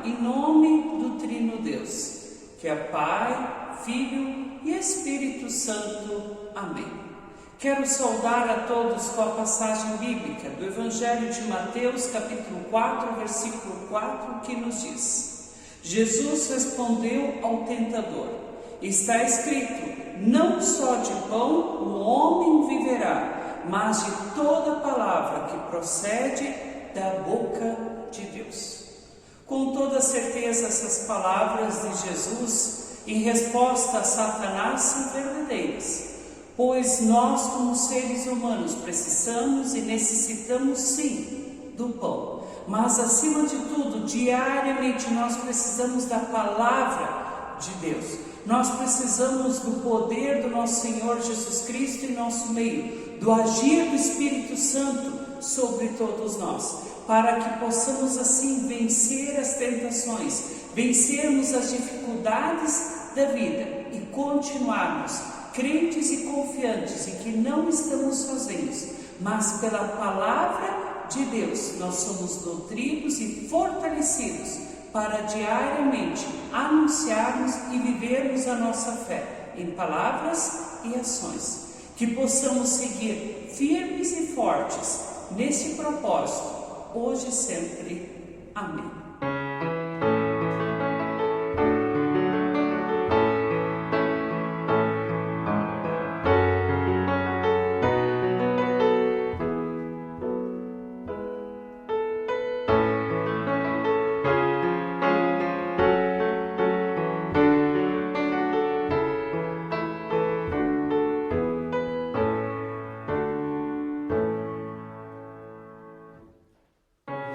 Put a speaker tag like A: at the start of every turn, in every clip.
A: em nome do Trino Deus, que é Pai, Filho e Espírito Santo. Amém. Quero saudar a todos com a passagem bíblica do Evangelho de Mateus, capítulo 4, versículo 4, que nos diz: Jesus respondeu ao tentador: está escrito, não só de pão o homem viverá, mas de toda palavra que procede da boca de Deus. Com toda certeza, essas palavras de Jesus em resposta a Satanás são verdadeiras, pois nós, como seres humanos, precisamos e necessitamos sim do pão, mas acima de tudo, diariamente nós precisamos da palavra de Deus. Nós precisamos do poder do nosso Senhor Jesus Cristo em nosso meio, do agir do Espírito Santo sobre todos nós, para que possamos assim vencer as tentações, vencermos as dificuldades da vida e continuarmos crentes e confiantes em que não estamos sozinhos, mas pela palavra de Deus nós somos nutridos e fortalecidos para diariamente anunciarmos e vivermos a nossa fé em palavras e ações, que possamos seguir firmes e fortes nesse propósito, hoje e sempre. Amém.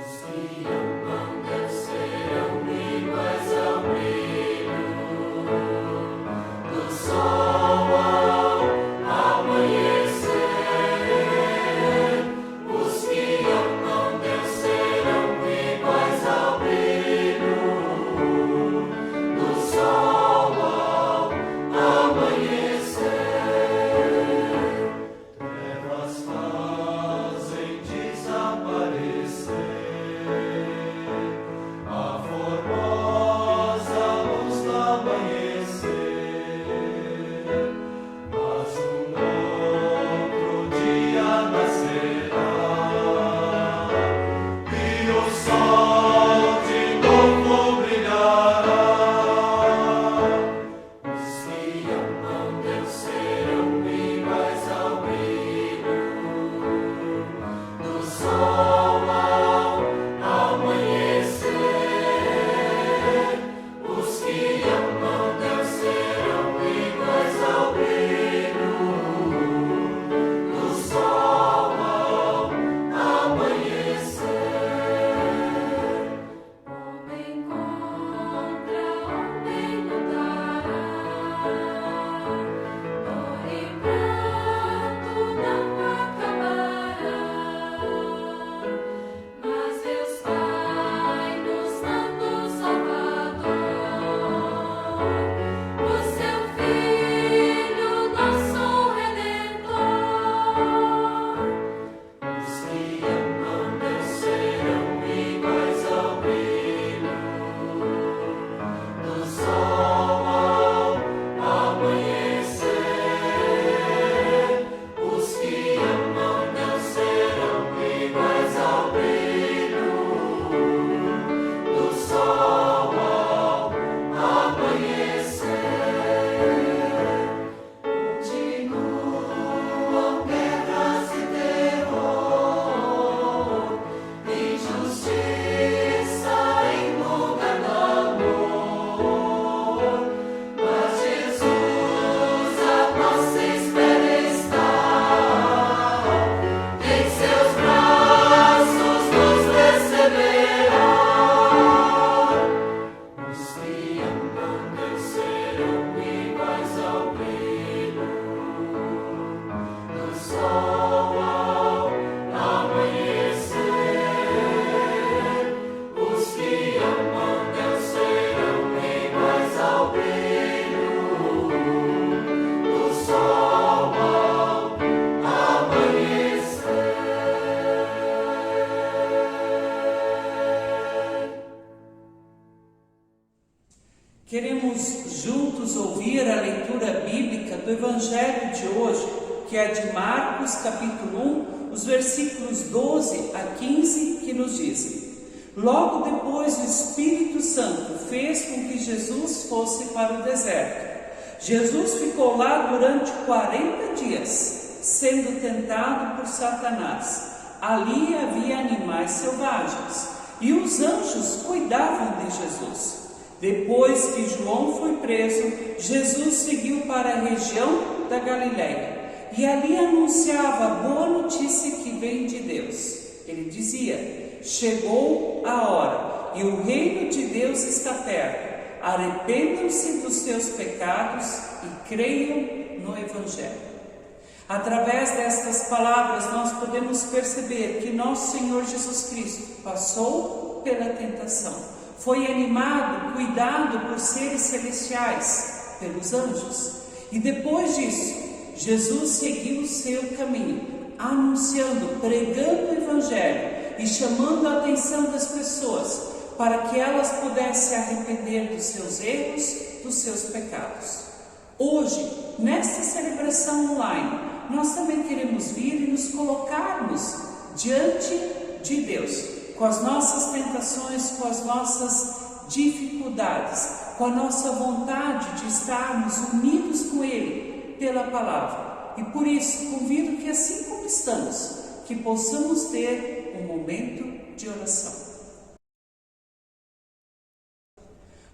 B: See among the
A: juntos ouvir a leitura bíblica do Evangelho de hoje, que é de Marcos, capítulo 1, os versículos 12 a 15, que nos dizem: Logo depois o Espírito Santo fez com que Jesus fosse para o deserto. Jesus ficou lá durante 40 dias, sendo tentado por Satanás. Ali havia animais selvagens, e os anjos cuidavam de Jesus. Depois que João foi preso, Jesus seguiu para a região da Galileia, e ali anunciava a boa notícia que vem de Deus. Ele dizia: chegou a hora, e o reino de Deus está perto. Arrependam-se dos seus pecados e creiam no Evangelho. Através destas palavras nós podemos perceber que nosso Senhor Jesus Cristo passou pela tentação, foi animado, cuidado por seres celestiais, pelos anjos, e depois disso Jesus seguiu o seu caminho, anunciando, pregando o Evangelho e chamando a atenção das pessoas para que elas pudessem arrepender dos seus erros, dos seus pecados. Hoje, nesta celebração online, nós também queremos vir e nos colocarmos diante de Deus, com as nossas tentações, com as nossas dificuldades, com a nossa vontade de estarmos unidos com Ele pela palavra. E por isso, convido que assim como estamos, que possamos ter um momento de oração.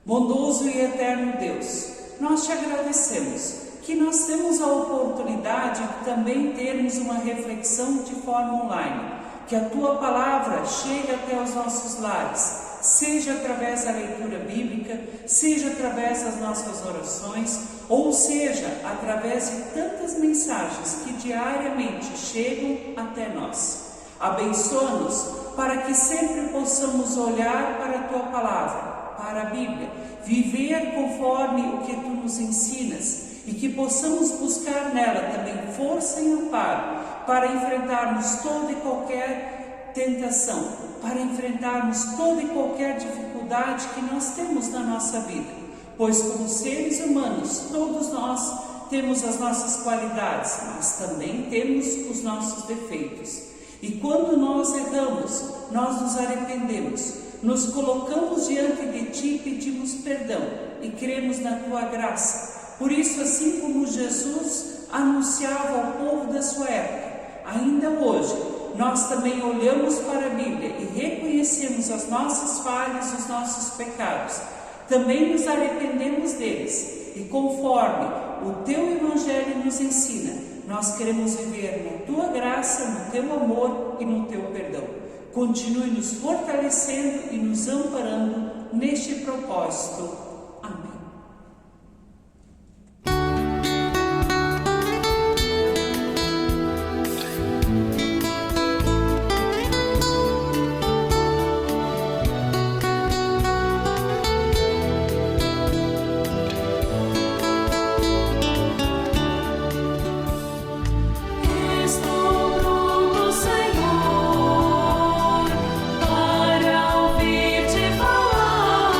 A: Bondoso e eterno Deus, nós te agradecemos que nós temos a oportunidade de também termos uma reflexão de forma online, que a Tua Palavra chegue até os nossos lares, seja através da leitura bíblica, seja através das nossas orações, ou seja, através de tantas mensagens que diariamente chegam até nós. Abençoa-nos para que sempre possamos olhar para a Tua Palavra, para a Bíblia, viver conforme o que Tu nos ensinas e que possamos buscar nela também força e amparo para enfrentarmos toda e qualquer tentação, para enfrentarmos toda e qualquer dificuldade que nós temos na nossa vida, pois como seres humanos, todos nós temos as nossas qualidades, mas também temos os nossos defeitos. E quando nós erramos, nós nos arrependemos, nos colocamos diante de Ti e pedimos perdão e cremos na Tua graça. Por isso, assim como Jesus anunciava ao povo da sua época, ainda hoje, nós também olhamos para a Bíblia e reconhecemos as nossas falhas, os nossos pecados. Também nos arrependemos deles e conforme o Teu Evangelho nos ensina, nós queremos viver na Tua graça, no Teu amor e no Teu perdão. Continue nos fortalecendo e nos amparando neste propósito. Amém.
B: Para ouvir-te falar.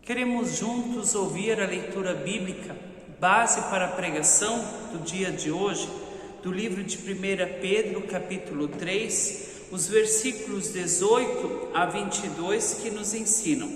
A: Queremos juntos ouvir a leitura bíblica, base para a pregação do dia de hoje, do livro de 1 Pedro, capítulo 3, os versículos 18 a 22, que nos ensinam: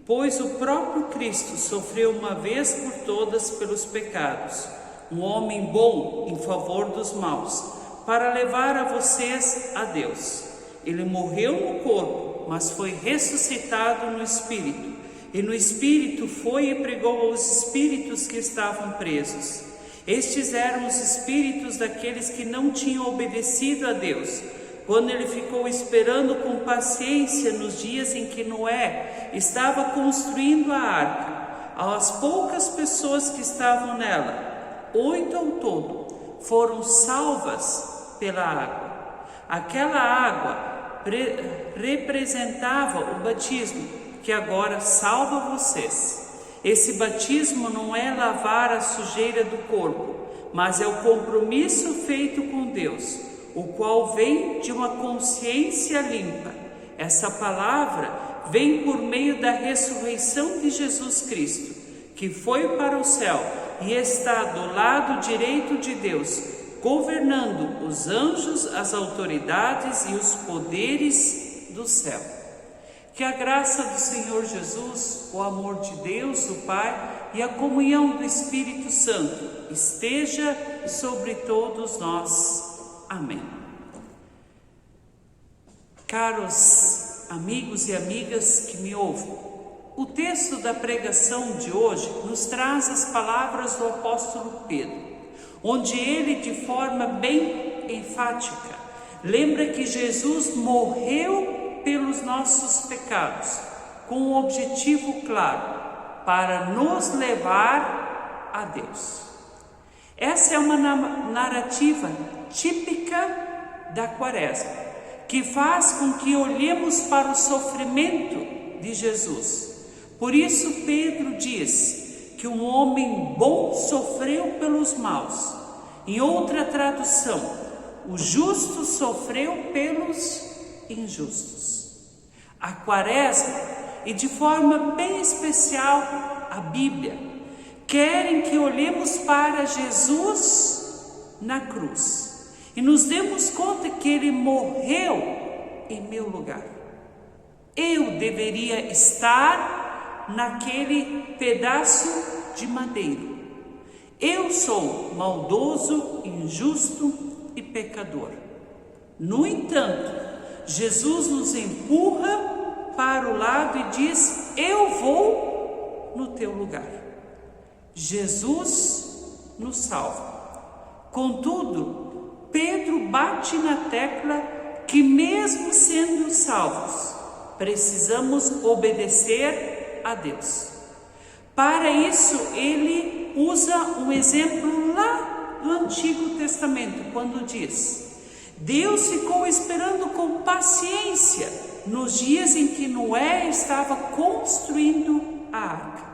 A: Pois o próprio Cristo sofreu uma vez por todas pelos pecados, um homem bom em favor dos maus, para levar a vocês a Deus. Ele morreu no corpo, mas foi ressuscitado no Espírito, e no Espírito foi e pregou aos espíritos que estavam presos. Estes eram os espíritos daqueles que não tinham obedecido a Deus, quando ele ficou esperando com paciência nos dias em que Noé estava construindo a arca. As poucas pessoas que estavam nela, 8 ao todo, foram salvas pela água. Aquela água representava o batismo, que agora salva vocês. Esse batismo não é lavar a sujeira do corpo, mas é o compromisso feito com Deus, o qual vem de uma consciência limpa. Essa palavra vem por meio da ressurreição de Jesus Cristo, que foi para o céu e está do lado direito de Deus, governando os anjos, as autoridades e os poderes do céu. Que a graça do Senhor Jesus, o amor de Deus, o Pai, e a comunhão do Espírito Santo esteja sobre todos nós. Amém. Caros amigos e amigas que me ouvem, o texto da pregação de hoje nos traz as palavras do apóstolo Pedro, onde ele, de forma bem enfática, lembra que Jesus morreu pelos nossos pecados, com um objetivo claro, para nos levar a Deus. Essa é uma narrativa típica da Quaresma, que faz com que olhemos para o sofrimento de Jesus. Por isso Pedro diz que um homem bom sofreu pelos maus. Em outra tradução, o justo sofreu pelos injustos. A Quaresma, e de forma bem especial a Bíblia, querem que olhemos para Jesus na cruz e nos demos conta que Ele morreu em meu lugar. Eu deveria estar naquele pedaço de madeira. Eu sou maldoso, injusto e pecador. No entanto, Jesus nos empurra para o lado e diz: eu vou no teu lugar. Jesus nos salva. Contudo, Pedro bate na tecla que, mesmo sendo salvos, precisamos obedecer a Deus. Para isso, ele usa um exemplo lá do Antigo Testamento, quando diz: Deus ficou esperando com paciência nos dias em que Noé estava construindo a arca.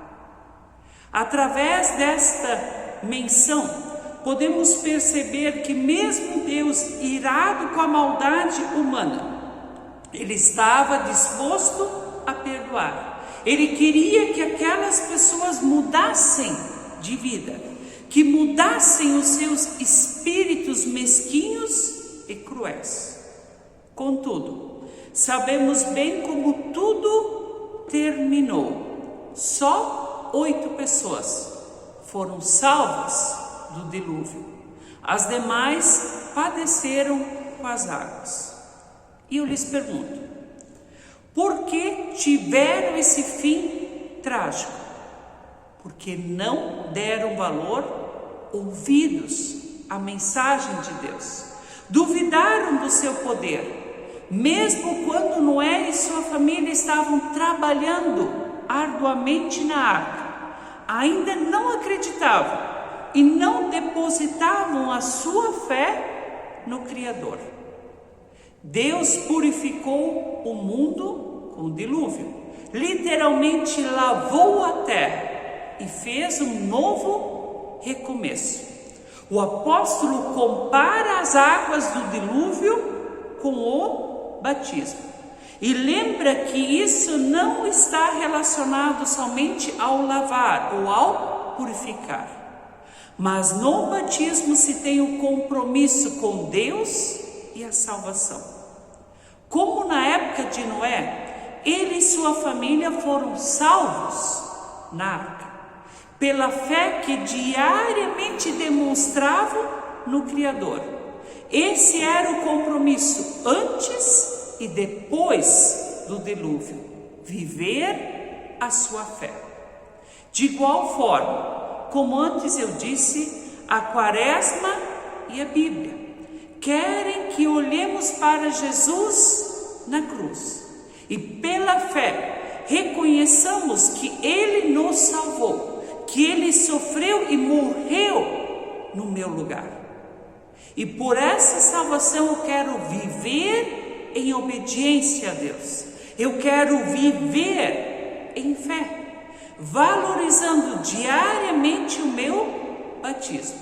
A: Através desta menção, podemos perceber que mesmo Deus, irado com a maldade humana, Ele estava disposto a perdoar. Ele queria que aquelas pessoas mudassem de vida, que mudassem os seus espíritos mesquinhos e cruéis. Contudo, sabemos bem como tudo terminou. Só 8 pessoas foram salvas do dilúvio. As demais padeceram com as águas. E eu lhes pergunto: por que tiveram esse fim trágico? Porque não deram valor, ouvidos à mensagem de Deus. Duvidaram do seu poder, mesmo quando Noé e sua família estavam trabalhando arduamente na arca. Ainda não acreditavam e não depositavam a sua fé no Criador. Deus purificou o mundo com o dilúvio, literalmente lavou a terra e fez um novo recomeço. O apóstolo compara as águas do dilúvio com o batismo. E lembra que isso não está relacionado somente ao lavar ou ao purificar. Mas no batismo se tem o compromisso com Deus e a salvação. Como na época de Noé, ele e sua família foram salvos na arca, pela fé que diariamente demonstravam no Criador. Esse era o compromisso antes e depois do dilúvio, viver a sua fé. De igual forma, como antes eu disse, a Quaresma e a Bíblia querem que olhemos para Jesus na cruz e pela fé reconheçamos que Ele nos salvou, que Ele sofreu e morreu no meu lugar. E por essa salvação eu quero viver em obediência a Deus. Eu quero viver em fé, valorizando diariamente o meu batismo.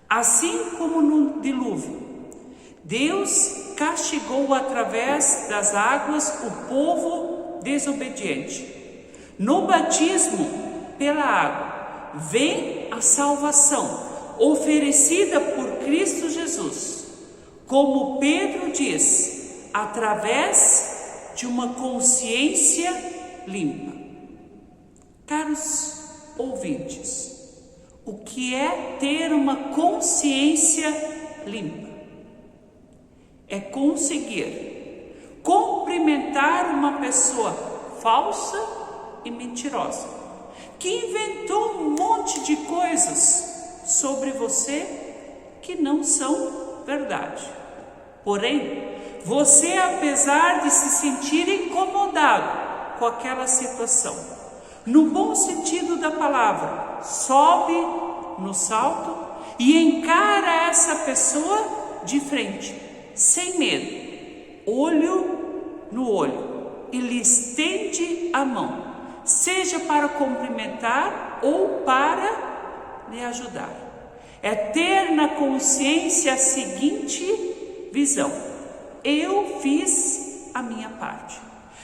A: Assim como no dilúvio, Deus castigou através das águas o povo desobediente. No batismo pela água vem a salvação oferecida por Cristo Jesus, como Pedro diz, através de uma consciência limpa. Caros ouvintes, o que é ter uma consciência limpa? É conseguir cumprimentar uma pessoa falsa e mentirosa, que inventou um monte de coisas sobre você que não são verdade. Porém, você, apesar de se sentir incomodado com aquela situação, no bom sentido da palavra, sobe no salto e encara essa pessoa de frente, sem medo, olho no olho, e lhe estende a mão, seja para cumprimentar ou para lhe ajudar. É ter na consciência a seguinte visão: eu fiz a minha parte.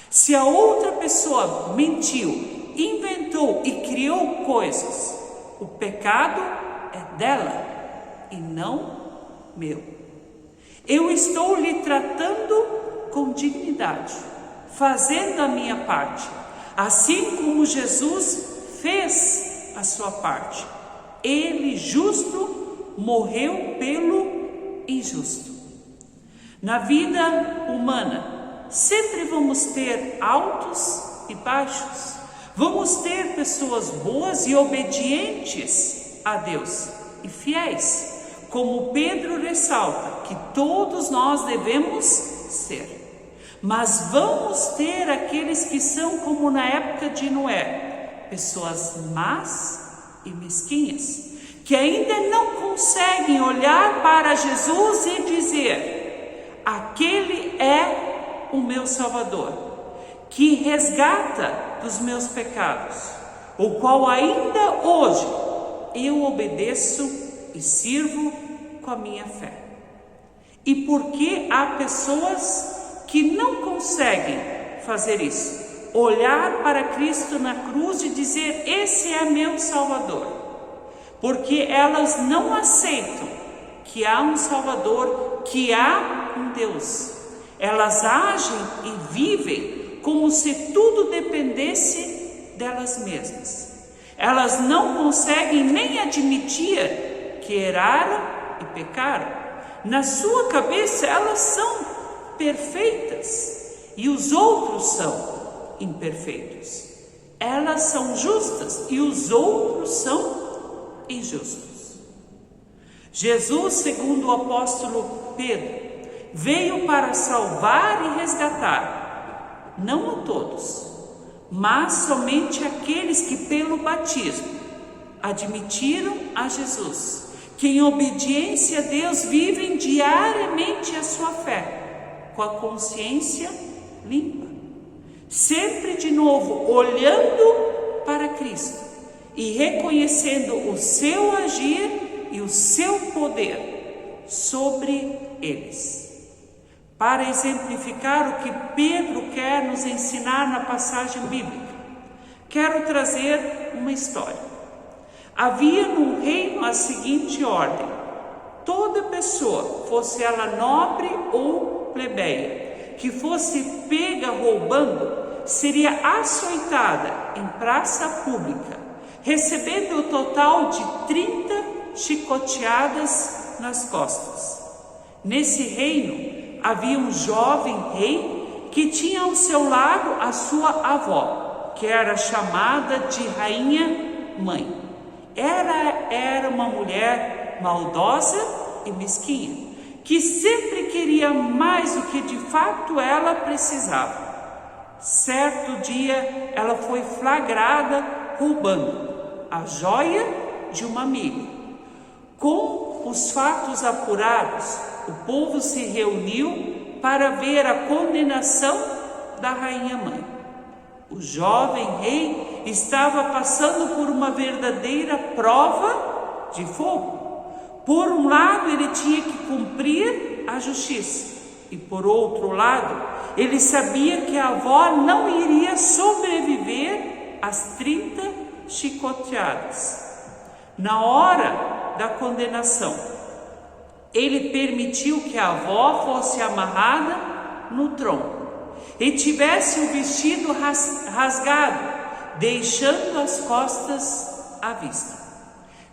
A: Se a outra pessoa mentiu, inventou e criou coisas, o pecado é dela e não meu. Eu estou lhe tratando com dignidade, fazendo a minha parte, assim como Jesus fez a sua parte. Ele, justo, morreu pelo injusto. Na vida humana, sempre vamos ter altos e baixos. Vamos ter pessoas boas e obedientes a Deus e fiéis, como Pedro ressalta que todos nós devemos ser. Mas vamos ter aqueles que são como na época de Noé, pessoas más e mesquinhas, que ainda não conseguem olhar para Jesus e dizer: aquele é o meu Salvador, que resgata dos meus pecados, o qual ainda hoje eu obedeço e sirvo com a minha fé. E porque há pessoas que não conseguem fazer isso, olhar para Cristo na cruz e dizer: esse é meu Salvador, porque elas não aceitam que há um Salvador, que há um Deus. Elas agem e vivem como se tudo dependesse delas mesmas. Elas não conseguem nem admitir que erraram e pecaram. Na sua cabeça elas são perfeitas e os outros são imperfeitos. Elas são justas e os outros são injustos. Jesus, segundo o apóstolo Pedro, veio para salvar e resgatar, não a todos, mas somente aqueles que pelo batismo admitiram a Jesus, que em obediência a Deus vivem diariamente a sua fé, com a consciência limpa, sempre de novo olhando para Cristo e reconhecendo o seu agir e o seu poder sobre eles. para exemplificar o que Pedro quer nos ensinar na passagem bíblica. Quero trazer uma história. Havia no reino a seguinte ordem: toda pessoa, fosse ela nobre ou plebeia, que fosse pega roubando, seria açoitada em praça pública, recebendo o total de 30 chicoteadas nas costas. Nesse reino havia um jovem rei que tinha ao seu lado a sua avó, que era chamada de rainha mãe. Era uma mulher maldosa e mesquinha, que sempre queria mais do que de fato ela precisava. Certo dia ela foi flagrada roubando a joia de uma amiga. Com os fatos apurados, o povo se reuniu para ver a condenação da rainha mãe. O jovem rei estava passando por uma verdadeira prova de fogo. Por um lado, ele tinha que cumprir a justiça, e por outro lado, ele sabia que a avó não iria sobreviver às 30 chicoteadas. Na hora da condenação, ele permitiu que a avó fosse amarrada no tronco e tivesse o vestido rasgado, deixando as costas à vista.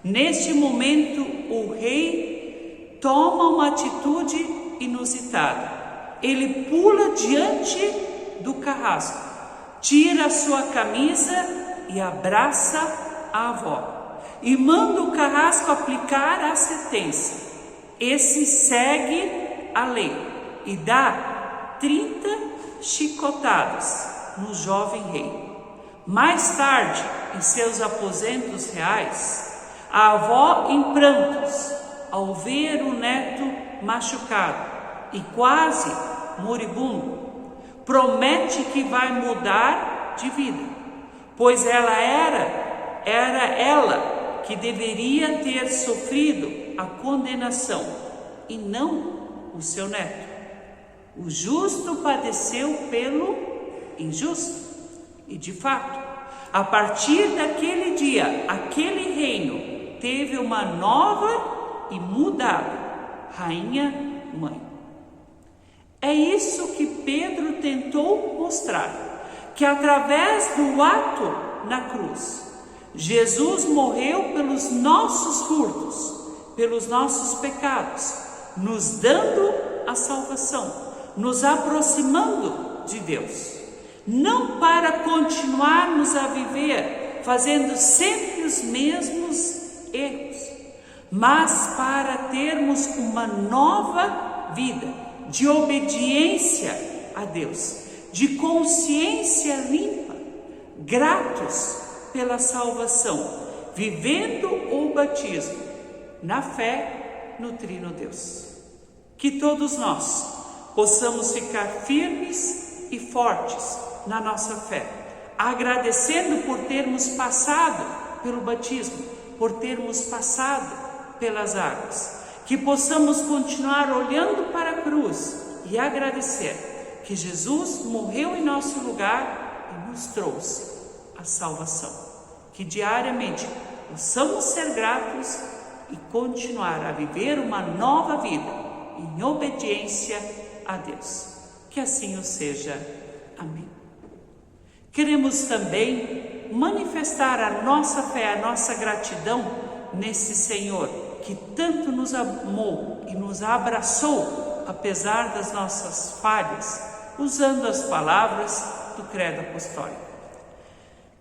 A: Neste momento, o rei toma uma atitude inusitada. Ele pula diante do carrasco, tira a sua camisa e abraça a avó, e manda o carrasco aplicar a sentença. Esse segue a lei e dá 30 chicotadas no jovem rei. Mais tarde, em seus aposentos reais, a avó, em prantos, ao ver o neto machucado e quase moribundo, promete que vai mudar de vida, pois ela era ela que deveria ter sofrido a condenação e não o seu neto. O justo padeceu pelo injusto. E de fato, a partir daquele dia, aquele reino teve uma nova e mudada rainha mãe. É isso que Pedro tentou mostrar, que através do ato na cruz, Jesus morreu pelos nossos furtos, pelos nossos pecados, nos dando a salvação, nos aproximando de Deus. Não para continuarmos a viver fazendo sempre os mesmos erros, mas para termos uma nova vida de obediência a Deus, de consciência limpa, gratos pela salvação, vivendo o batismo na fé no Trino Deus. Que todos nós possamos ficar firmes e fortes na nossa fé, agradecendo por termos passado pelo batismo, por termos passado pelas águas, que possamos continuar olhando para a cruz e agradecer que Jesus morreu em nosso lugar e nos trouxe a salvação. Que diariamente possamos ser gratos e continuar a viver uma nova vida em obediência a Deus. Que assim o seja. Amém. Queremos também manifestar a nossa fé, a nossa gratidão nesse Senhor que tanto nos amou e nos abraçou, apesar das nossas falhas, usando as palavras do Credo Apostólico.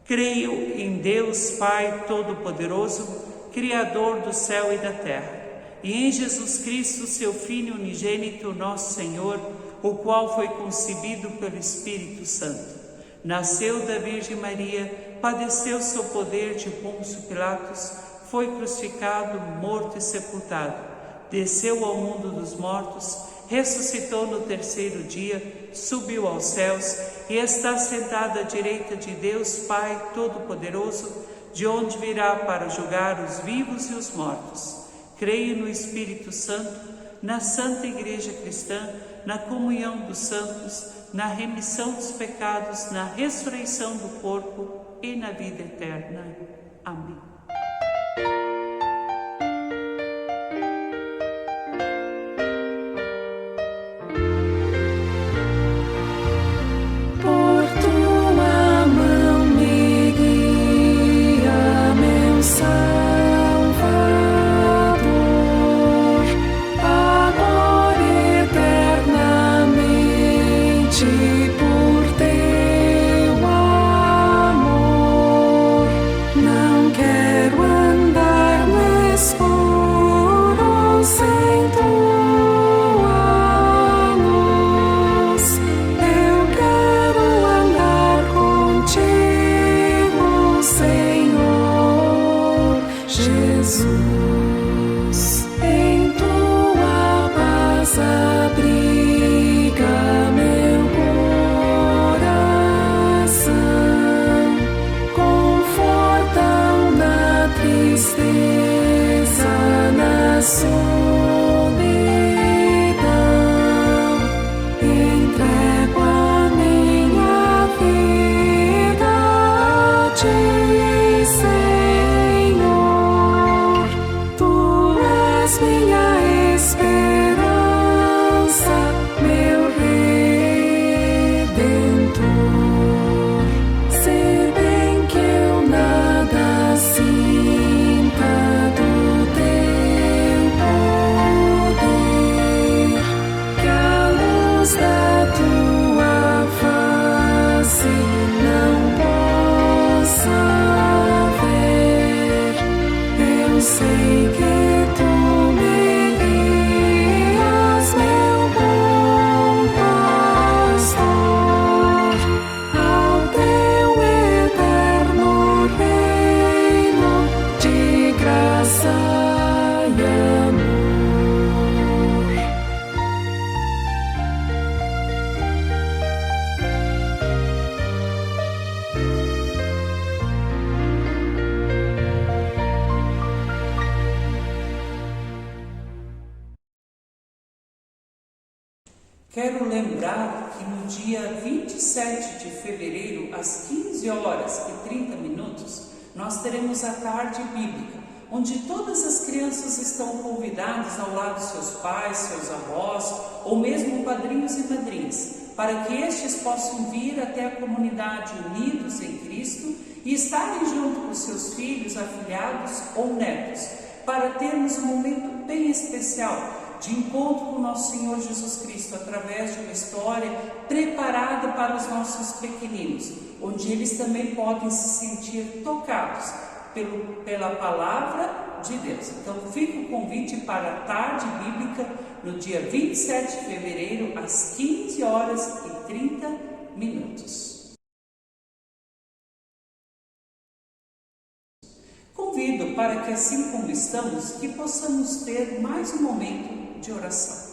A: Creio em Deus Pai Todo-Poderoso, Criador do céu e da terra, e em Jesus Cristo, seu Filho unigênito, nosso Senhor, o qual foi concebido pelo Espírito Santo. Nasceu da Virgem Maria, padeceu sob o poder de Pôncio Pilatos, foi crucificado, morto e sepultado, desceu ao mundo dos mortos, ressuscitou no terceiro dia, subiu aos céus e está sentado à direita de Deus Pai Todo-Poderoso, de onde virá para julgar os vivos e os mortos. Creio no Espírito Santo, na Santa Igreja Cristã, na comunhão dos santos, na remissão dos pecados, na ressurreição do corpo e na vida eterna. Amém. Quero lembrar que no dia 27 de fevereiro, às 15 horas e 30 minutos, nós teremos a tarde bíblica, onde todas as crianças estão convidadas ao lado de seus pais, seus avós, ou mesmo padrinhos e madrinhas, para que estes possam vir até a comunidade unidos em Cristo e estarem junto com seus filhos, afilhados ou netos, para termos um momento bem especial de encontro com nosso Senhor Jesus Cristo, através de uma história preparada para os nossos pequeninos, onde eles também podem se sentir tocados pela palavra de Deus. Então fica o convite para a tarde bíblica no dia 27 de fevereiro, às 15 horas e 30 minutos. Convido para que, assim como estamos, que possamos ter mais um momento de oração.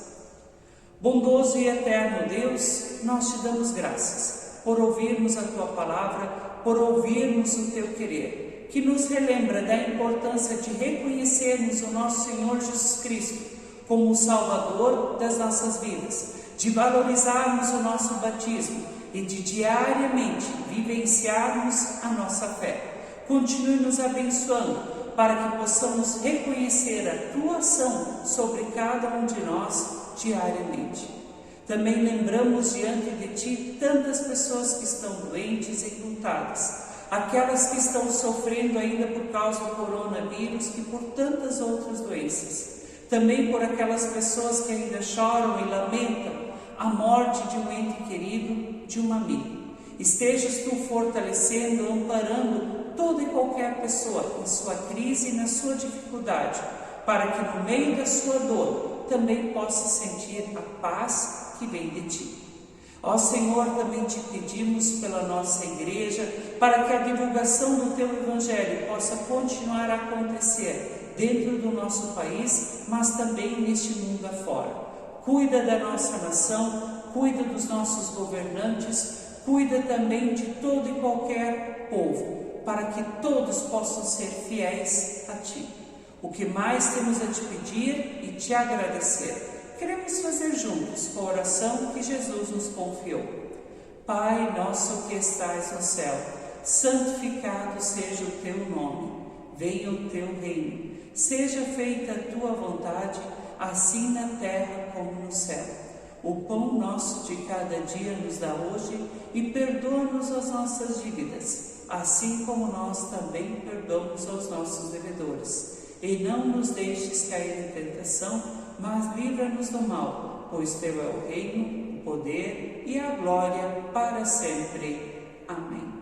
A: Bondoso e eterno Deus, nós te damos graças por ouvirmos a tua palavra, por ouvirmos o teu querer, que nos relembra da importância de reconhecermos o nosso Senhor Jesus Cristo como o Salvador das nossas vidas, de valorizarmos o nosso batismo e de diariamente vivenciarmos a nossa fé. Continue nos abençoando, para que possamos reconhecer a tua ação sobre cada um de nós diariamente. Também lembramos diante de ti tantas pessoas que estão doentes e enlutadas, aquelas que estão sofrendo ainda por causa do coronavírus e por tantas outras doenças. Também por aquelas pessoas que ainda choram e lamentam a morte de um ente querido, de um amigo. Estejas tu fortalecendo, amparando toda e qualquer pessoa em sua crise e na sua dificuldade, para que no meio da sua dor também possa sentir a paz que vem de ti. Ó Senhor, também te pedimos pela nossa igreja, para que a divulgação do teu Evangelho possa continuar a acontecer dentro do nosso país, mas também neste mundo afora. Cuida da nossa nação, cuida dos nossos governantes, cuida também de todo e qualquer povo, para que todos possam ser fiéis a Ti. O que mais temos a Te pedir e Te agradecer queremos fazer juntos a oração que Jesus nos confiou. Pai nosso que estais no céu, santificado seja o teu nome. Venha o teu reino. Seja feita a tua vontade, assim na terra como no céu. O pão nosso de cada dia nos dá hoje e perdoa-nos as nossas dívidas, assim como nós também perdoamos aos nossos devedores. E não nos deixes cair em tentação, mas livra-nos do mal, pois teu é o reino, o poder e a glória para sempre. Amém.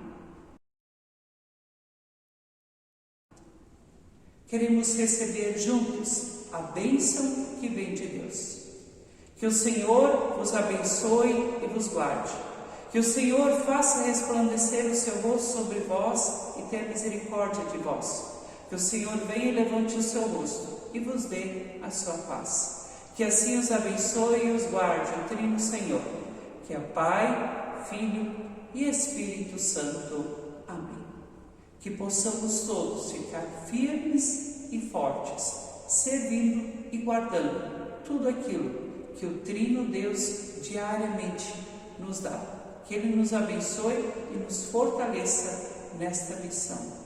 A: Queremos receber juntos a bênção que vem de Deus. Que o Senhor vos abençoe e vos guarde. Que o Senhor faça resplandecer o seu rosto sobre vós e tenha misericórdia de vós. Que o Senhor venha e levante o seu rosto e vos dê a sua paz. Que assim os abençoe e os guarde o Trino Senhor, que é Pai, Filho e Espírito Santo. Amém. Que possamos todos ficar firmes e fortes, servindo e guardando tudo aquilo que o Trino Deus diariamente nos dá. Que Ele nos abençoe e nos fortaleça nesta missão.